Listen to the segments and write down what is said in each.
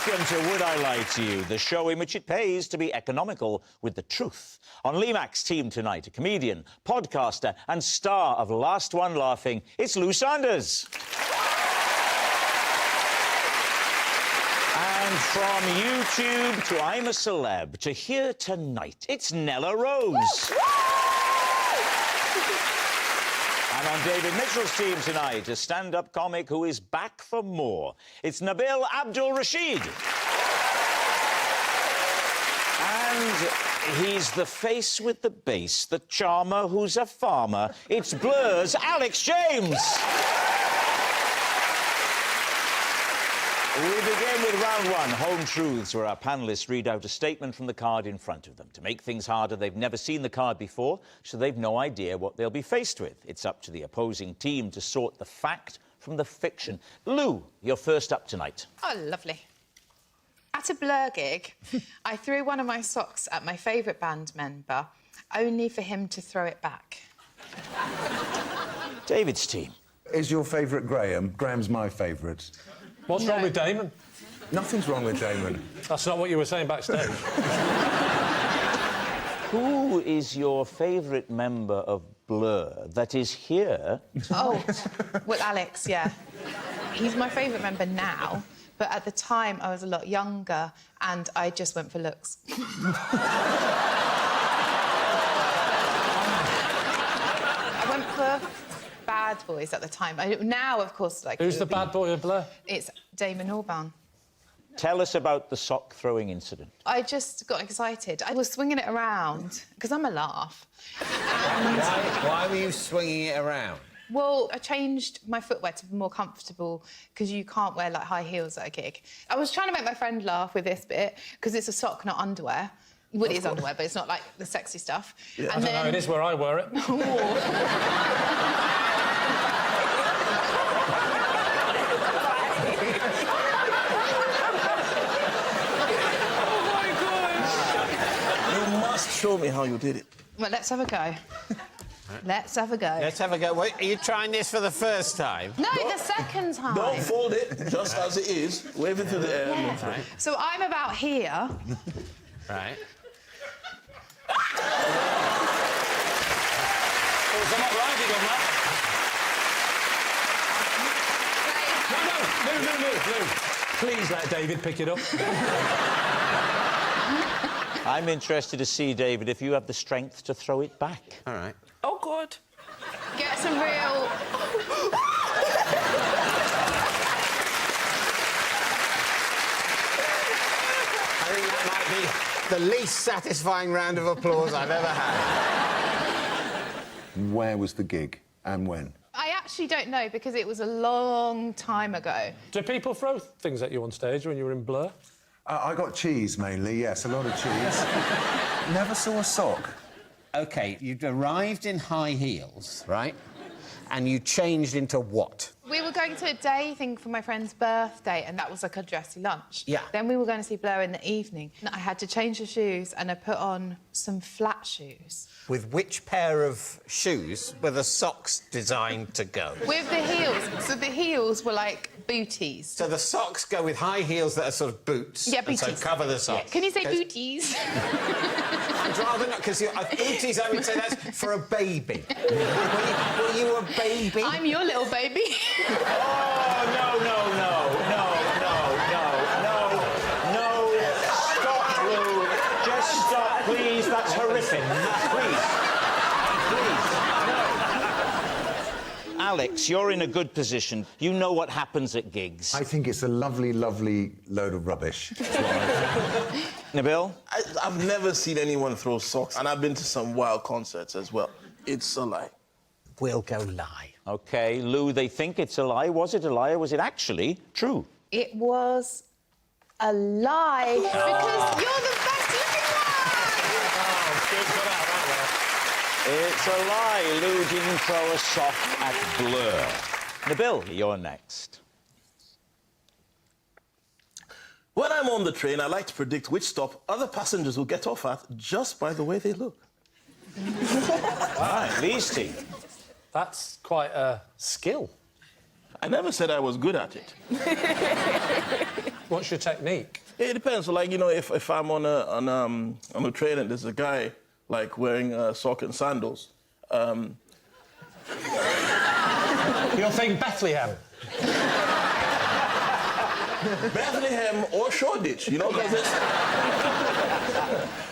Welcome to Would I Lie to You, the show in which it pays to be economical with the truth. On Lee-Mac's team tonight, a comedian, podcaster and star of Last One Laughing, it's Lou Sanders. And from YouTube to I'm a Celeb to Here Tonight, it's Nella Rose. And on David Mitchell's team tonight, a stand-up comic who is back for more. It's Nabil Abdulrashid. And he's the face with the bass, the charmer who's a farmer. It's Blur's Alex James. We begin with round one, Home Truths, where our panellists read out a statement from the card in front of them. To make things harder, they've never seen the card before, so they've no idea what they'll be faced with. It's up to the opposing team to sort the fact from the fiction. Lou, you're first up tonight. Oh, lovely. At a Blur gig, I threw one of my socks at my favourite band member, only for him to throw it back. David's team. Is your favourite Graham? Graham's my favourite. What's wrong with Damon? Nothing's wrong with Damon. That's not what you were saying backstage. Who is your favourite member of Blur that is here? Oh, well, Alex, yeah. He's my favourite member now, but at the time I was a lot younger and I just went for looks. I went for bad boys at the time. Now, of course, like... Who's the bad boy of Blur? It's Damon Albarn. Tell us about the sock-throwing incident. I just got excited. I was swinging it around, because I'm a laugh. And... Why were you swinging it around? Well, I changed my footwear to be more comfortable, because you can't wear, like, high heels at a gig. I was trying to make my friend laugh with this bit, because it's a sock, not underwear. Well, it is underwear, but it's not, like, the sexy stuff. Yeah. And I don't know, it is where I wear it. Show me how you did it. Well, let's have a go. Let's have a go. Let's have a go. Wait, are you trying this for the first time? No, the second time. Don't fold it, just as it is. Wave it to the air. Yeah. Right. So I'm about here. Right. There's a lot riding on that. No. Please let David pick it up. I'm interested to see, David, if you have the strength to throw it back. All right. Oh, God. Get some real... I think that might be the least satisfying round of applause I've ever had. Where was the gig and when? I actually don't know, because it was a long time ago. Do people throw things at you on stage when you were in Blur? I got cheese, mainly, yes, a lot of cheese. Never saw a sock. OK, you'd arrived in high heels, right? And you changed into what? We were going to a day thing for my friend's birthday, and that was like a dressy lunch. Yeah. Then we were going to see Blur in the evening. I had to change the shoes, and I put on some flat shoes. With which pair of shoes were the socks designed to go? With the heels. So the heels were like booties. So the socks go with high heels that are sort of boots. Yeah, and booties. so cover the socks. Yeah. Can you say booties? I'd rather not, because booties, I would say that's for a baby. Were you a baby? I'm your little baby. Oh, no. Stop, Lou. Just stop, please. That's horrific. Please. No. Alex, you're in a good position. You know what happens at gigs. I think it's a lovely, lovely load of rubbish. Nabil? I've never seen anyone throw socks, and I've been to some wild concerts as well. It's a lie. We'll go lie. OK, Lou, they think it's a lie. Was it a lie or was it actually true? It was a lie, because you're the best-looking one! It's a lie. Lou didn't throw a sock at Blur. Nabil, you're next. When I'm on the train, I like to predict which stop other passengers will get off at just by the way they look. All right, Lee's team. That's quite a skill. I never said I was good at it. What's your technique? It depends. Like, you know, if I'm on a train and there's a guy, like, wearing sock and sandals, You'll think Bethlehem. Bethlehem or Shoreditch, you know, because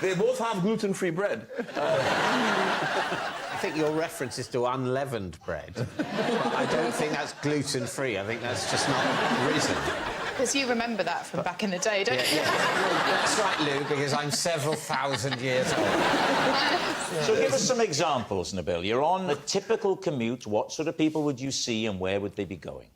they both have gluten-free bread. I think your reference is to unleavened bread. I don't think that's gluten-free. I think that's just not risen. Because you remember that from back in the day, don't you? That's right, Lou, because I'm several thousand years old. So give us some examples, Nabil. You're on a typical commute. What sort of people would you see and where would they be going?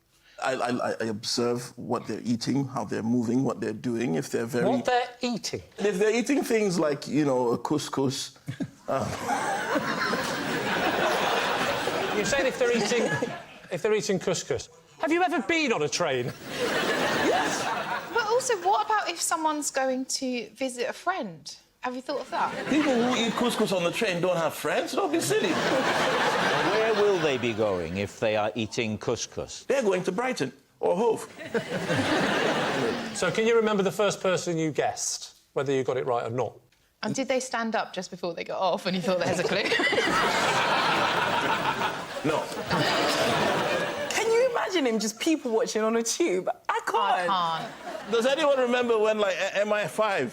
I observe what they're eating, how they're moving, what they're doing, if they're very... What they're eating? If they're eating things like, you know, a couscous... You're saying if they're eating couscous. Have you ever been on a train? Yes. But also, what about if someone's going to visit a friend? Have you thought of that? People who eat couscous on the train don't have friends. Don't be silly. Where will they be going if they are eating couscous? They're going to Brighton or Hove. So can you remember the first person you guessed, whether you got it right or not? And did they stand up just before they got off and you thought there's a clue? No. Can you imagine him just people watching on a tube? I can't. I can't. Does anyone remember when, like, MI5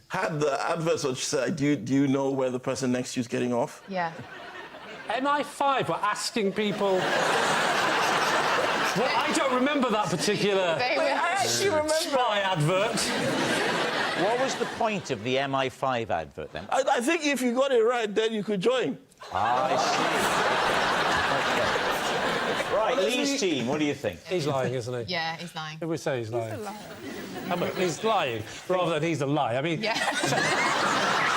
had the adverts which said, do you know where the person next to you is getting off? Yeah. MI5 were asking people... Well, I don't remember that particular They were... I actually remember. spy advert. What was the point of the MI5 advert, then? I think if you got it right, then you could join. I see. Okay. Right, Lee's team, what do you think? He's lying, isn't he? Yeah, he's lying. Who we say he's lying? He's lying, rather than he's a lie. I mean, Yeah.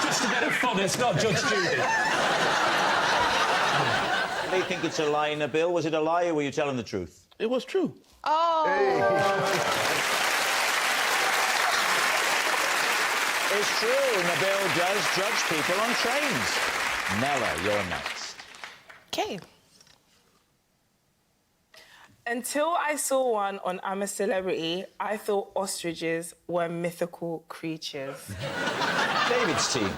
just a bit of fun, it's not Judge Judy. They think it's a lie, Nabil. Was it a lie or were you telling the truth? It was true. Oh! It's true, Nabil does judge people on trains. Nella, you're next. Okay. Until I saw one on I'm a Celebrity, I thought ostriches were mythical creatures. David's team.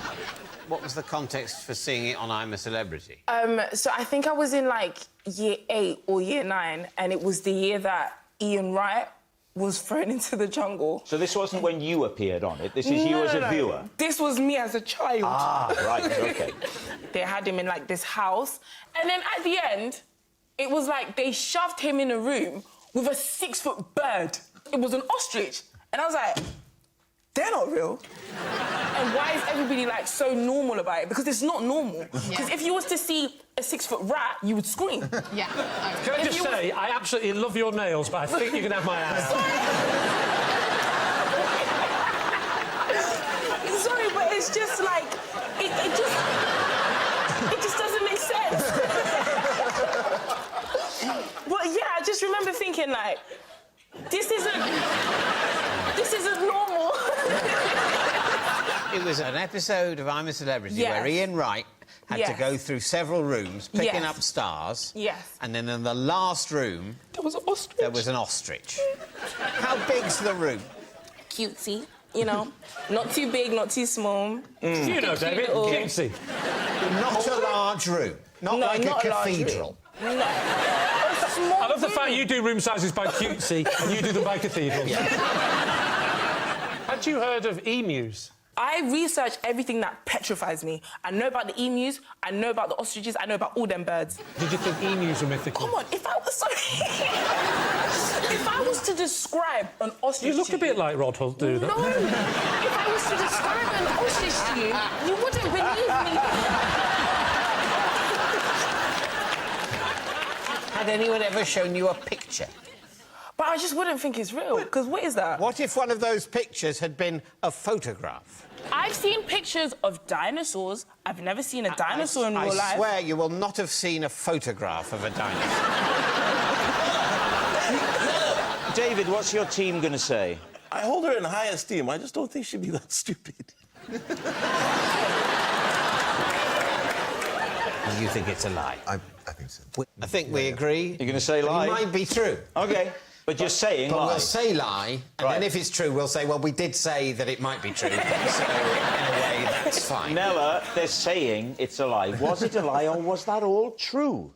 What was the context for seeing it on I'm a Celebrity? So I think I was in, like, year 8 or year 9, and it was the year that Ian Wright was thrown into the jungle. So this wasn't when you appeared on it. This is you as a viewer. This was me as a child. Ah, right, OK. They had him in, like, this house. And then at the end, it was like they shoved him in a room with a 6-foot bird. It was an ostrich. And I was like, they're not real. And why is everybody, like, so normal about it? Because it's not normal. Because if you was to see a 6-foot rat, you would scream. Yeah. Can I just say, I absolutely love your nails, but I think you can have my ass. Sorry, but it's just like... It just doesn't make sense. But, yeah, I just remember thinking, like, this isn't normal. It was an episode of I'm a Celebrity where Ian Wright had to go through several rooms, picking up stars. Yes. And then in the last room... There was an ostrich. There was an ostrich. How big's the room? Cutesy, you know. Not too big, not too small. You know, David, cutesy. Not a large room. Not like a cathedral. No. A small I love the room. fact you do room sizes by cutesy and you do them by cathedrals. Had you heard of emus? I research everything that petrifies me. I know about the emus, I know about the ostriches, I know about all them birds. Did you think emus were mythical? Come on, if I was if I was to describe an ostrich You look a bit like Rod Hunt, do that? No! If I was to describe an ostrich to you, you wouldn't believe me. Had anyone ever shown you a picture? But I just wouldn't think it's real, because what is that? What if one of those pictures had been a photograph? I've seen pictures of dinosaurs. I've never seen a dinosaur in real life. I swear you will not have seen a photograph of a dinosaur. David, what's your team going to say? I hold her in high esteem. I just don't think she'd be that stupid. You think it's a lie? I think so. I think we agree. You're going to say lie? It might be true. OK. But you're saying But lie. we'll say lie, and Right. then if it's true, we'll say, well, we did say that it might be true. So, in a way, that's fine. Nella, they're saying it's a lie. Was it a lie or was that all true?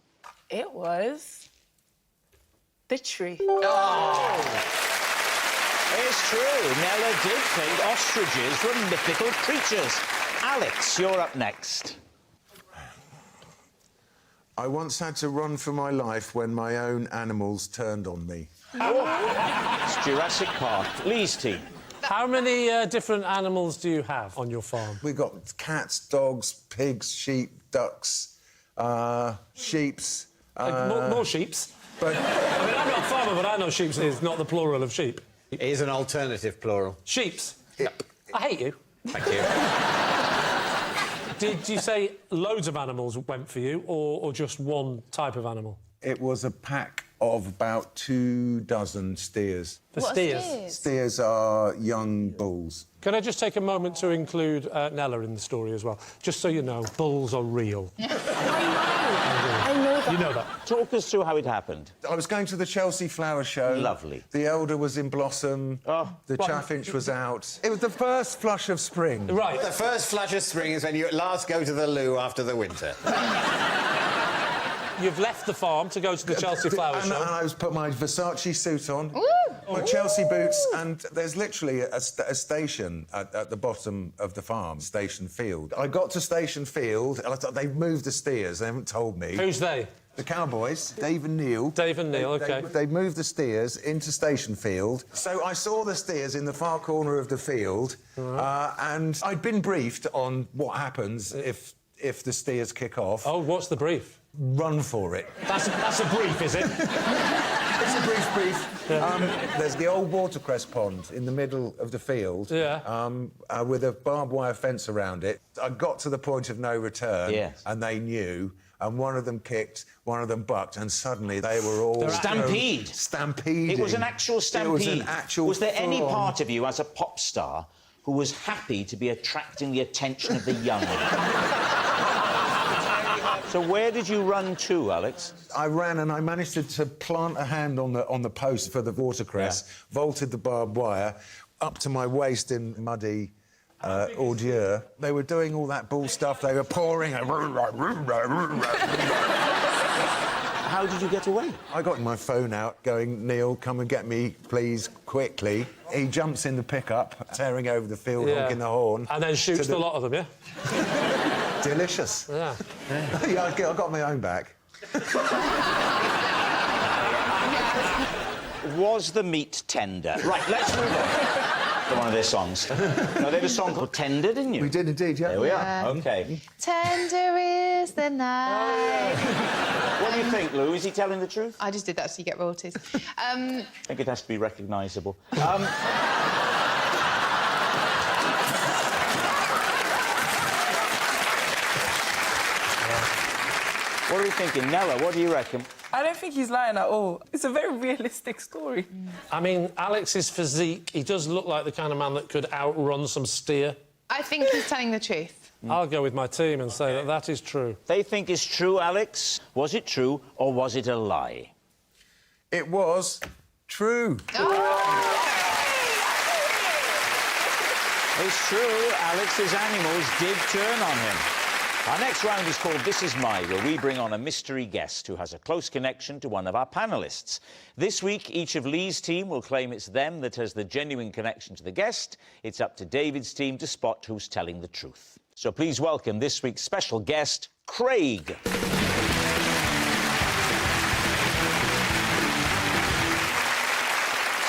It was the truth. It's true. Nella did think ostriches were mythical creatures. Alex, you're up next. I once had to run for my life when my own animals turned on me. It's Jurassic Park. Lee's team. How many different animals do you have on your farm? We got cats, dogs, pigs, sheep, ducks, sheeps. More sheeps? But I mean, I'm not a farmer, but I know sheeps is not the plural of sheep. It is an alternative plural. Sheeps? I hate you. Thank you. Did you say loads of animals went for you, or just one type of animal? it was a pack of about 24 steers. The What are steers. steers? Steers are young bulls. Can I just take a moment to include Nella in the story as well? Just so you know, bulls are real. I know that. You know that. Talk us through how it happened. I was going to the Chelsea Flower Show. Lovely. The elder was in blossom. Oh. The chaffinch was out. It was the first flush of spring. Right. The first flush of spring is when you at last go to the loo after the winter. You've left the farm to go to the Chelsea Flower And Show. I was put my Versace suit on, my Chelsea boots, and there's literally a station at the bottom of the farm, Station Field. I got to Station Field, and I thought, they've moved the steers, they haven't told me. Who's they? The Cowboys, Dave and Neil. Dave and Neil, OK. They moved the steers into Station Field. So I saw the steers in the far corner of the field, and I'd been briefed on what happens if the steers kick off. Oh, what's the brief? Run for it. That's a brief, is it? It's a brief. There's the old watercress pond in the middle of the field, with a barbed wire fence around it. I got to the point of no return, Yes. and they knew. And one of them kicked, one of them bucked, and suddenly they were all... Stampede. Stampeding. It was an actual stampede. It was an actual... Was there any full-on- part of you as a pop star who was happy to be attracting the attention of the young? So where did you run to, Alex? I ran and I managed to plant a hand on the post for the watercress, vaulted the barbed wire up to my waist in muddy ordure. They were doing all that bull stuff. They were pouring. How did you get away? I got my phone out, going, Neil, come and get me, please, quickly. He jumps in the pickup, tearing over the field, honking the horn. And then shoots the lot of them, yeah? Delicious. Yeah. Yeah, I got my own back. Was the meat tender? Right, let's move on to one of their songs. No, they had a song called Tender, didn't you? We did indeed, yeah. There we are. OK. Tender is the night. What do you think, Lou? Is he telling the truth? I just did that so you get royalties. I think it has to be recognisable. What are we thinking? Nella, what do you reckon? I don't think he's lying at all. It's a very realistic story. I mean, Alex's physique, he does look like the kind of man that could outrun some steer. I think he's telling the truth. I'll go with my team and say that that is true. They think it's true, Alex. Was it true or was it a lie? It was true. It's true, Alex's animals did turn on him. Our next round is called This Is My, where we bring on a mystery guest who has a close connection to one of our panellists. This week, each of Lee's team will claim it's them that has the genuine connection to the guest. It's up to David's team to spot who's telling the truth. So please welcome this week's special guest, Craig.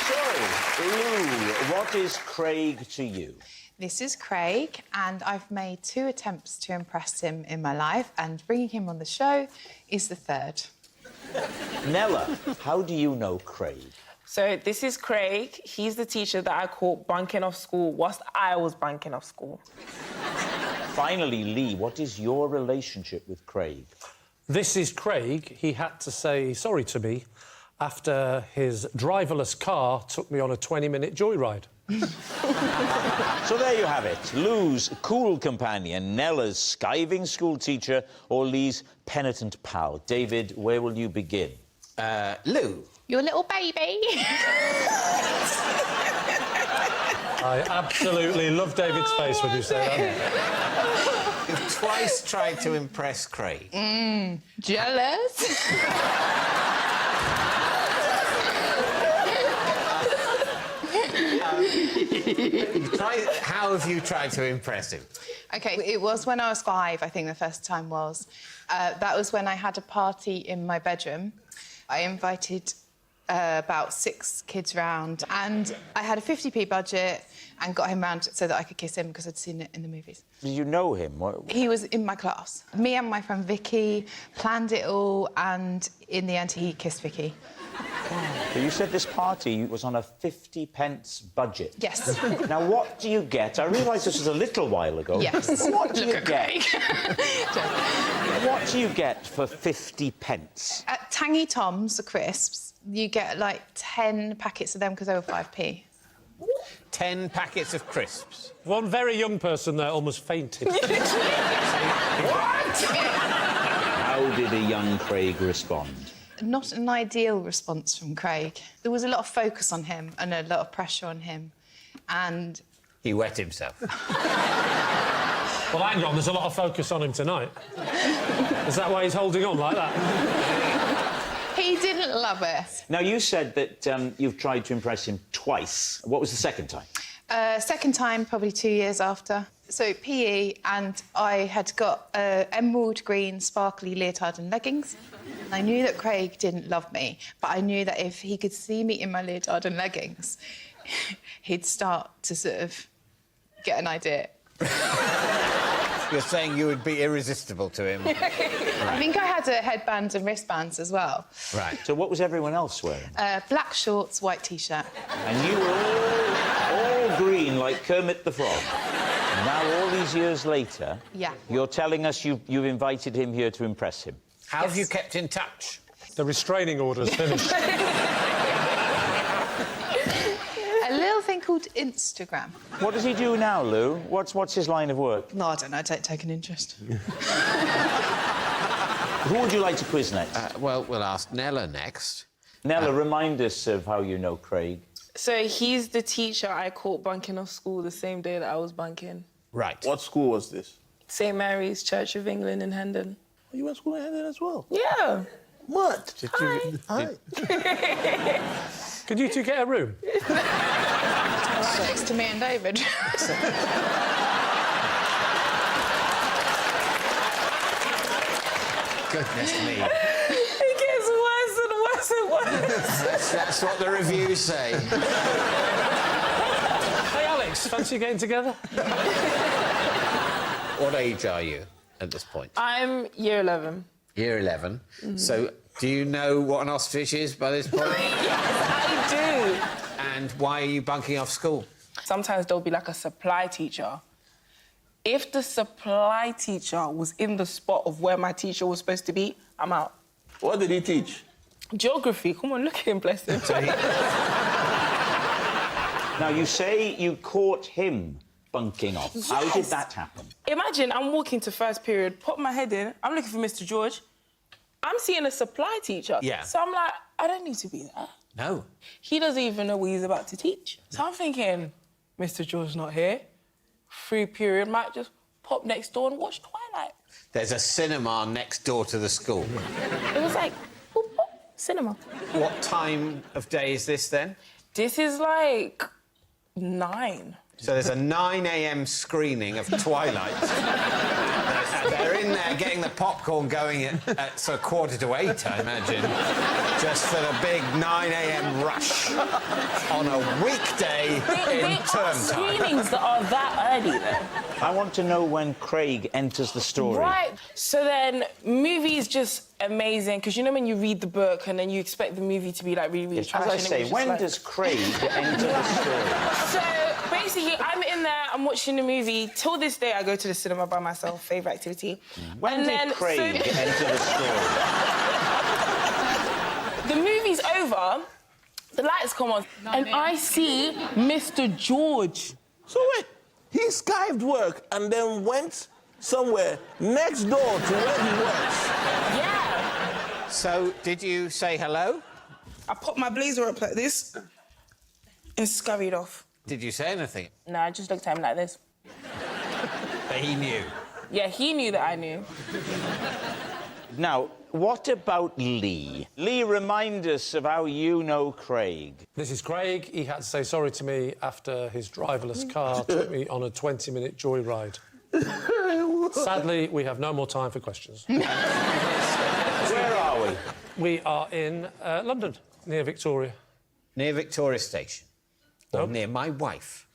So, Lou, what is Craig to you? This is Craig, and I've made 2 attempts to impress him in my life, and bringing him on the show is the 3rd. Nella, how do you know Craig? So this is Craig. He's the teacher that I caught bunking off school whilst I was bunking off school. Finally, Lee, what is your relationship with Craig? This is Craig. He had to say sorry to me after his driverless car took me on a 20-minute joyride. So there you have it. Lou's cool companion, Nella's skiving school teacher, or Lee's penitent pal. David, where will you begin? Lou. Your little baby. I absolutely love David's face when you say that. You've twice tried to impress Craig. Jealous. How have you tried to impress him? OK, it was when I was 5, I think the first time was. That was when I had a party in my bedroom. I invited about 6 kids round, and I had a 50p budget and got him round so that I could kiss him because I'd seen it in the movies. Did you know him? He was in my class. Me and my friend Vicky planned it all, and in the end, he kissed Vicky. So you said this party was on a 50p budget. Yes. Now, what do you get? I realise this was a little while ago. Yes. What do you get? Craig. What do you get for 50p? At Tangy Tom's, the crisps, you get like 10 packets of them because they were 5p. 10 packets of crisps. One very young person there almost fainted. What? How did a young Craig respond? Not an ideal response from Craig. There was a lot of focus on him and a lot of pressure on him, and... He wet himself. Well, hang on, there's a lot of focus on him tonight. Is that why he's holding on like that? He didn't love it. Now, you said that you've tried to impress him twice. What was the second time? Second time, probably 2 years after. So, PE, and I had got emerald green sparkly leotard and leggings. I knew that Craig didn't love me, but I knew that if he could see me in my leotard and leggings, he'd start to sort of get an idea. You're saying you would be irresistible to him? Right. I think I had a headband and wristbands as well. Right. So what was everyone else wearing? Black shorts, white T-shirt. And you were all green like Kermit the Frog. Now, all these years later, Yeah. You're telling us you've invited him here to impress him. How have you kept in touch? The restraining order's finished. A little thing called Instagram. What does he do now, Lou? What's his line of work? No, I don't know. I don't take an interest. Who would you like to quiz next? Well, we'll ask Nella next. Nella, remind us of how you know Craig. So he's the teacher I caught bunking off school the same day that I was bunking. Right. What school was this? St Mary's Church of England in Hendon. Oh, you went to school in Hendon as well? Yeah. What? Hi. Could you two get a room? Right next to me and David. Goodness me. It gets worse and worse and worse. That's what the reviews say. Hey, Alex, fancy getting together? What age are you at this point? I'm year 11. Year 11. So, do you know what an ostrich is by this point? Yes, I do. And why are you bunking off school? Sometimes there'll be like a supply teacher. If the supply teacher was in the spot of where my teacher was supposed to be, I'm out. What did he teach? Geography. Come on, look at him, bless him. Now, you say you caught him bunking off. Yes. How did that happen? Imagine I'm walking to first period, pop my head in, I'm looking for Mr. George. I'm seeing a supply teacher. Yeah. So I'm like, I don't need to be there. No. He doesn't even know what he's about to teach. So I'm thinking, Mr. George's not here. Free period, might just pop next door and watch Twilight. There's a cinema next door to the school. It was like, boop, boop, cinema. What time of day is this then? This is like 9. So there's a 9 a.m. screening of Twilight. They're in there getting the popcorn going at sort of 7:45, I imagine, just for the big 9 a.m. rush on a weekday in term time. Screenings that are that early, though. I want to know when Craig enters the story. Right. So then, movie is just amazing because you know when you read the book and then you expect the movie to be like really, really Yes, trash. as I and it say, was just when like... does Craig enter the story? So basically, I'm in there, I'm watching the movie. Till this day, I go to the cinema by myself. Favourite activity. When did Craig enter the story? The movie's over. The lights come on, and I see Mr. George. So wait, he skived work and then went somewhere next door to where he works. Yeah. So, did you say hello? I popped my blazer up like this and scurried off. Did you say anything? No, I just looked at him like this. But he knew. Yeah, he knew that I knew. Now, what about Lee? Lee, remind us of how you know Craig. This is Craig. He had to say sorry to me after his driverless car took me on a 20-minute joyride. Sadly, we have no more time for questions. Where are we? We are in London, near Victoria. Near Victoria Station. Or Nope. near my wife.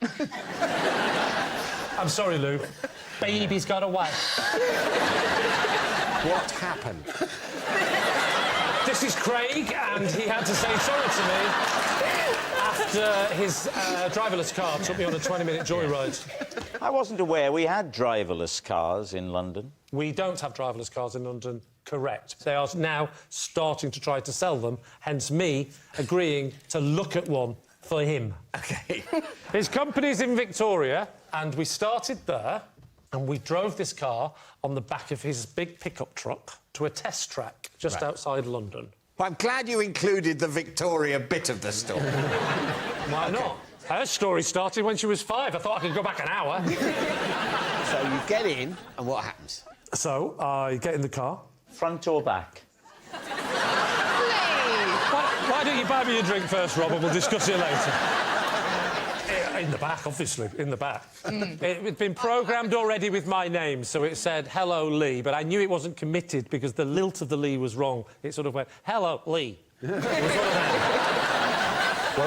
I'm sorry, Lou. Baby's got away. What happened? This is Craig, and he had to say sorry to me after his driverless car took me on a 20-minute joyride. I wasn't aware we had driverless cars in London. We don't have driverless cars in London, correct. They are now starting to try to sell them, hence me agreeing to look at one for him. OK. His company's in Victoria, and we started there, and we drove this car on the back of his big pickup truck to a test track just outside London. Well, I'm glad you included the Victoria bit of the story. Why not? Her story started when she was 5. I thought I could go back an hour. So you get in, and what happens? So I get in the car. Front or back? Why don't you buy me a drink first, Rob, and we'll discuss it later? In the back, obviously, in the back. It'd been programmed already with my name, so it said, hello, Lee, but I knew it wasn't committed because the lilt of the Lee was wrong. It sort of went, hello, Lee. Where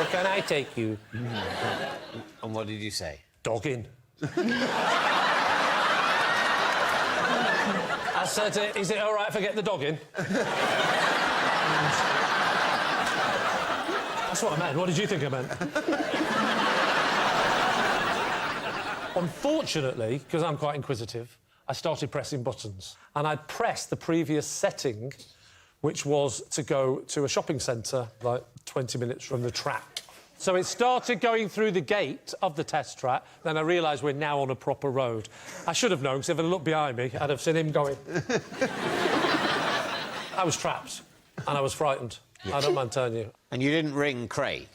can I take you? And what did you say? Dogging. I said, is it all right if I get the dog in? That's what I meant. What did you think I meant? Unfortunately, because I'm quite inquisitive, I started pressing buttons. And I'd pressed the previous setting, which was to go to a shopping centre, like 20 minutes from the track. So it started going through the gate of the test track, then I realised we're now on a proper road. I should have known, because if I'd looked behind me, I'd have seen him going. I was trapped, and I was frightened. I don't mind telling you. And you didn't ring Craig?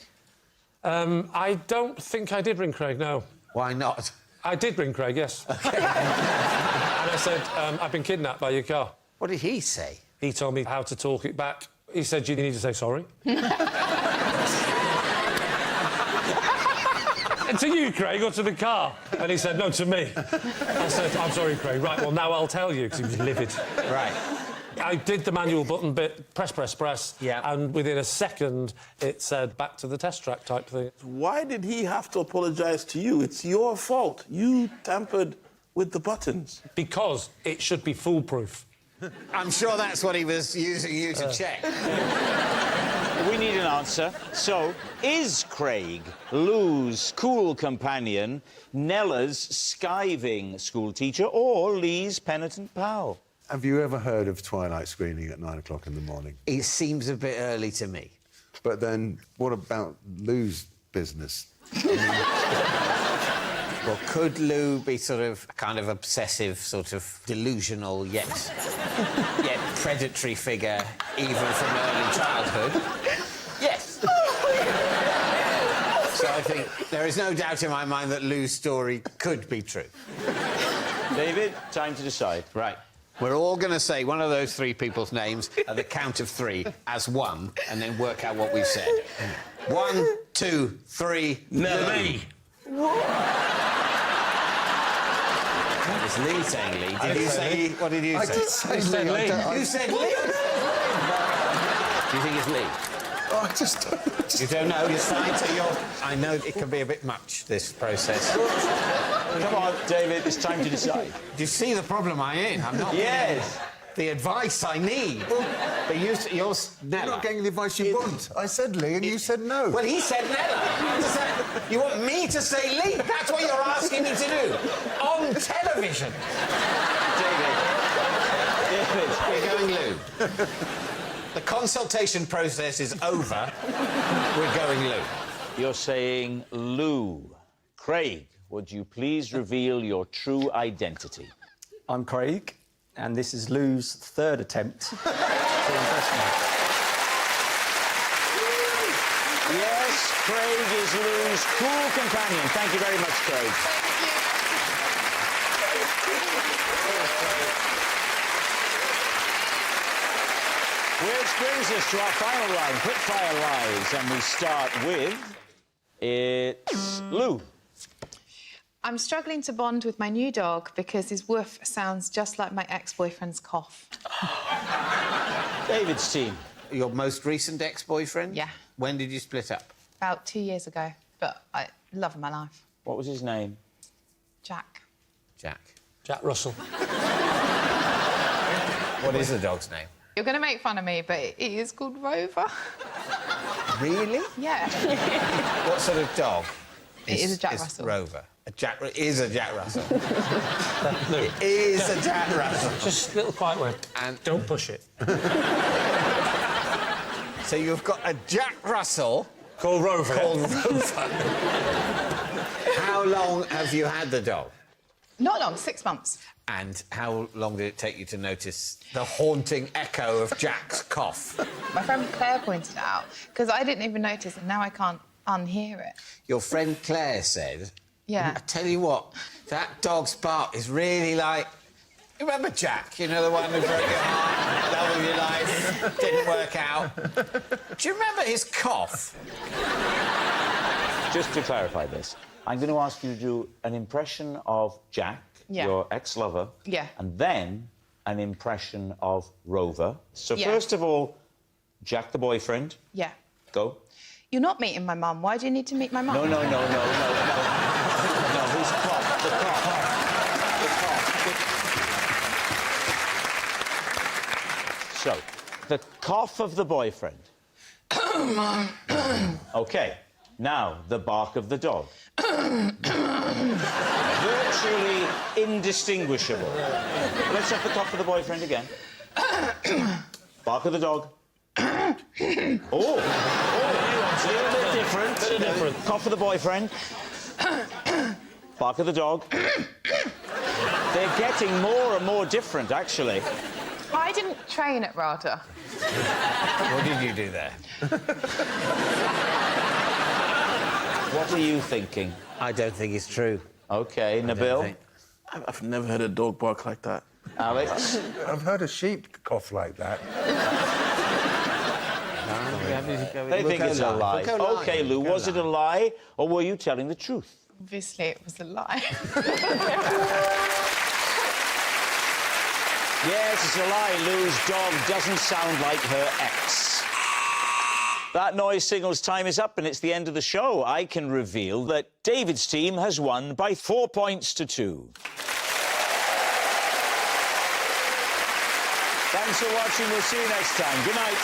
I don't think I did ring Craig, no. Why not? I did ring Craig, yes. OK. And I said, I've been kidnapped by your car. What did he say? He told me how to talk it back. He said, you need to say sorry. And to you, Craig, or to the car? And he said, no, to me. I said, I'm sorry, Craig. Right, well, now I'll tell you, because he was livid. Right. I did the manual button bit, press, press, press, yeah. And within a second, it said back to the test track type thing. Why did he have to apologise to you? It's your fault. You tampered with the buttons. Because it should be foolproof. I'm sure that's what he was using you to check. We need an answer. So, is Craig Lou's cool companion, Nella's skiving schoolteacher, or Lee's penitent pal? Have you ever heard of twilight screening at 9 o'clock in the morning? It seems a bit early to me. But then, what about Lou's business? Well, could Lou be sort of a kind of obsessive, sort of delusional, yet predatory figure, even from early childhood? Yes. So I think there is no doubt in my mind that Lou's story could be true. David, time to decide. Right. We're all going to say one of those 3 people's names at the count of 3 as one, and then work out what we've said. 1, 2, 3... Lee. That was Lee saying Lee. Did you say... What did you say? I did say Lee. Lee. You said Lee? Do you think it's Lee? Oh, I just don't... You don't know, you're fine, so you're... I know it can be a bit much, this process. Come on, David, it's time to decide. Do you see the problem I'm in? I'm not Yes. getting the advice I need. But you're You're Nella. not getting the advice you want. I said Lee and you said no. Well, he said Nella. You want me to say Lee? That's what you're asking me to do. On television. David. We're going Lou. The consultation process is over. We're going Lou. You're saying Lou. Craig, would you please reveal your true identity? I'm Craig, and this is Lou's 3rd attempt to financial investment. Yes, Craig is Lou's cool companion. Thank you very much, Craig. Which brings us to our final round, quick-fire lies, and we start with... It's Lou. I'm struggling to bond with my new dog because his woof sounds just like my ex-boyfriend's cough. David's team. Your most recent ex-boyfriend? Yeah. When did you split up? About 2 years ago, but I love my life. What was his name? Jack. Jack. Jack Russell. What is the dog's name? You're going to make fun of me, but it is called Rover. Really? Yeah. What sort of dog? It is a Jack Russell. Rover. It is a Jack Russell. It is a Jack Russell. Just a little quiet word. And Don't push it. so you've got a Jack Russell Called Rover. How long have you had the dog? Not long, 6 months. And how long did it take you to notice the haunting echo of Jack's cough? My friend Claire pointed it out, because I didn't even notice, and now I can't unhear it. Your friend Claire said... Yeah. I tell you what, that dog's bark is really like... You remember Jack? You know, the one who broke your heart, love of your life, didn't work out. Do you remember his cough? Just to clarify this, I'm going to ask you to do an impression of Jack, your ex-lover, and then an impression of Rover. So first of all, Jack the boyfriend. Yeah. Go. You're not meeting my mum. Why do you need to meet my mum? No, his cough, the cough. So, the cough of the boyfriend. OK, now the bark of the dog. Virtually indistinguishable. Let's have the cough of the boyfriend again. Bark of the dog. A little bit different. Very different. Cough of the boyfriend. Bark of the dog. They're getting more and more different, actually. I didn't train at RADA. What did you do there? What are you thinking? I don't think it's true. OK, Nabil? I've never heard a dog bark like that. Alex? I've heard a sheep cough like that. They think it's a lie. OK, Lou, was it a lie, or were you telling the truth? Obviously, it was a lie. Yes, it's a lie. Lou's dog doesn't sound like her ex. That noise signals time is up and it's the end of the show. I can reveal that David's team has won by 4 points to 2. Thanks for watching. We'll see you next time. Good night.